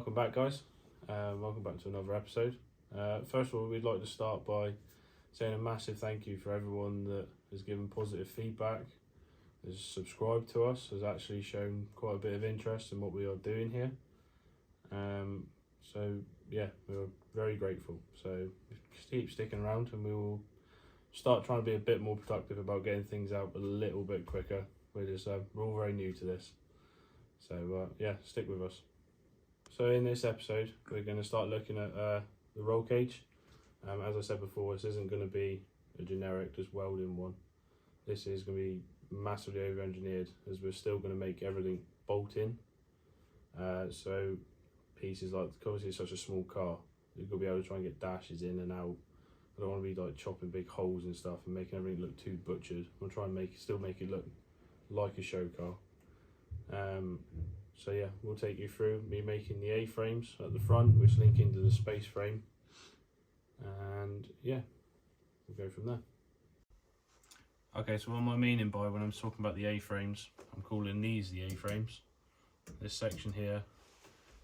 welcome back, guys. Welcome back to another episode. First of all, we'd like to start by saying a massive thank you for everyone that has given positive feedback, has subscribed to us, has actually shown quite a bit of interest in what we are doing here. So yeah, we're very grateful. So just keep sticking around and we will start trying to be a bit more productive about getting things out a little bit quicker. We're all very new to this. So yeah, stick with us. So in this episode, we're going to start looking at the roll cage. As I said before, this isn't going to be a generic just welding one. This is going to be massively over-engineered, as we're still going to make everything bolt in. So pieces like, obviously it's such a small car, you've got to be able to try and get dashes in and out. I don't want to be like chopping big holes and stuff and making everything look too butchered. I'm trying to still make it look like a show car. So yeah, we'll take you through me making the A-frames at the front, which link into the space frame, and yeah, we'll go from there. Okay, so what am I meaning by when I'm talking about the A-frames? I'm calling these the A-frames. This section here,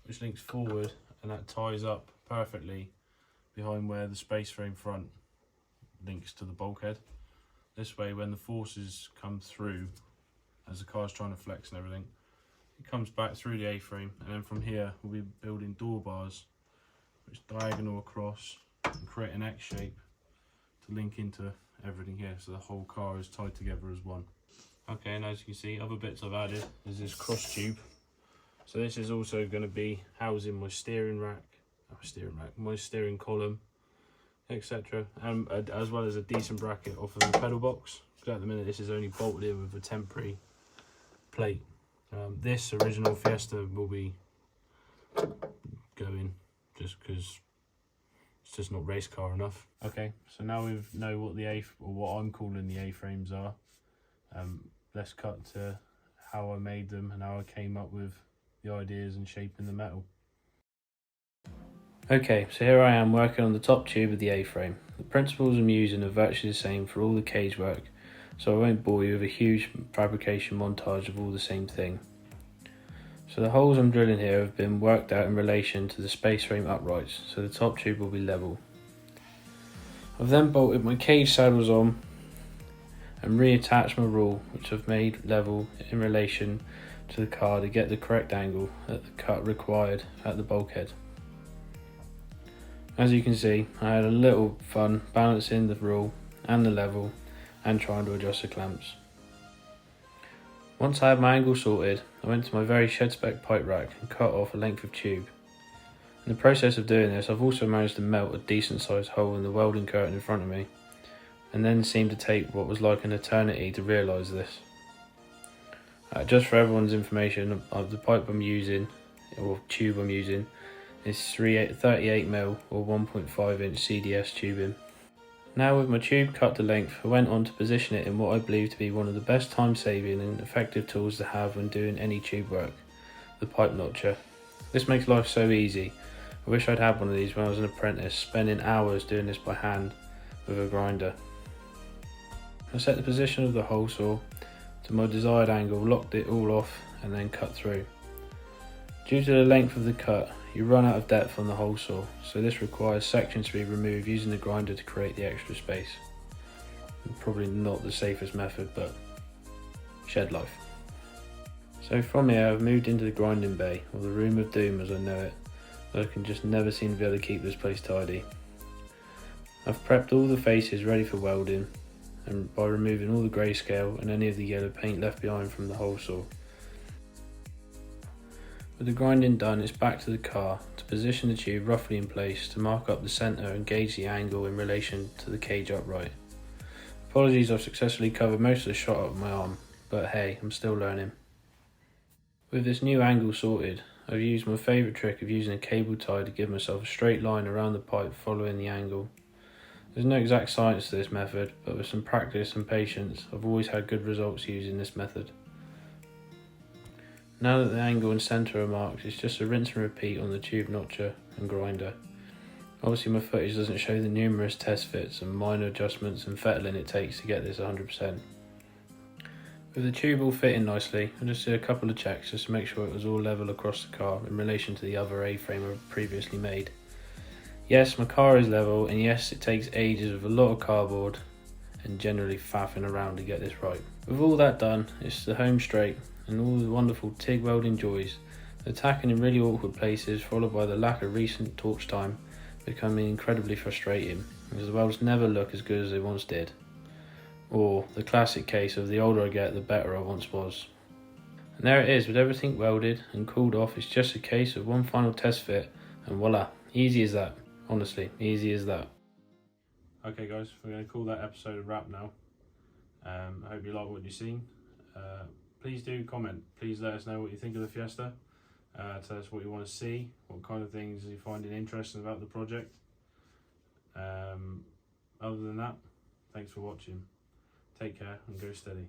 which links forward, and that ties up perfectly behind where the space frame front links to the bulkhead. This way, when the forces come through, as the car's trying to flex and everything, it comes back through the A-frame, and then from here we'll be building door bars which diagonal across and create an X shape to link into everything here, so the whole car is tied together as one. Okay, and as you can see, other bits I've added is this cross tube. So this is also going to be housing my steering rack, my steering column, etc., and as well as a decent bracket off of the pedal box, because at the minute this is only bolted in with a temporary plate. This original Fiesta will be going just because it's just not race car enough. Okay, so now we know what I'm calling the A-frames are. Let's cut to how I made them and how I came up with the ideas and shaping the metal. Okay, so here I am working on the top tube of the A-frame. The principles I'm using are virtually the same for all the cage work, so I won't bore you with a huge fabrication montage of all the same thing. So the holes I'm drilling here have been worked out in relation to the space frame uprights, so the top tube will be level. I've then bolted my cage saddles on and reattached my rule, which I've made level in relation to the car to get the correct angle at the cut required at the bulkhead. As you can see, I had a little fun balancing the rule and the level and trying to adjust the clamps. Once I had my angle sorted, I went to my very shed spec pipe rack and cut off a length of tube. In the process of doing this, I've also managed to melt a decent sized hole in the welding curtain in front of me, and then seemed to take what was like an eternity to realise this. Just for everyone's information, the pipe I'm using, or tube I'm using, is 38mm or 1.5 inch CDS tubing. Now with my tube cut to length, I went on to position it in what I believe to be one of the best time saving and effective tools to have when doing any tube work, the pipe notcher. This makes life so easy. I wish I'd had one of these when I was an apprentice, spending hours doing this by hand with a grinder. I set the position of the hole saw to my desired angle, locked it all off and then cut through. Due to the length of the cut, you run out of depth on the hole saw, so this requires sections to be removed using the grinder to create the extra space. Probably not the safest method, but shed life. So from here I've moved into the grinding bay, or the room of doom as I know it, but I can just never seem to be able to keep this place tidy. I've prepped all the faces ready for welding, and by removing all the grayscale and any of the yellow paint left behind from the hole saw. With the grinding done, it's back to the car to position the tube roughly in place to mark up the centre and gauge the angle in relation to the cage upright. Apologies, I've successfully covered most of the shot up my arm, but hey, I'm still learning. With this new angle sorted, I've used my favourite trick of using a cable tie to give myself a straight line around the pipe following the angle. There's no exact science to this method, but with some practice and patience, I've always had good results using this method. Now that the angle and centre are marked, it's just a rinse and repeat on the tube notcher and grinder. Obviously my footage doesn't show the numerous test fits and minor adjustments and fettling it takes to get this 100%. With the tube all fitting nicely, I just did a couple of checks just to make sure it was all level across the car in relation to the other A-frame I previously made. Yes, my car is level, and yes, it takes ages with a lot of cardboard and generally faffing around to get this right. With all that done, it's the home straight and all the wonderful TIG welding joys, the tacking in really awkward places followed by the lack of recent torch time becoming incredibly frustrating, because the welds never look as good as they once did. Or the classic case of the older I get, the better I once was. And there it is, with everything welded and cooled off. It's just a case of one final test fit and voila, easy as that. Honestly, easy as that. Okay guys, we're going to call that episode a wrap now. I hope you like what you've seen. Please do comment. Please let us know what you think of the Fiesta. Tell us what you want to see, what kind of things you're finding interesting about the project. Other than that, thanks for watching. Take care and go steady.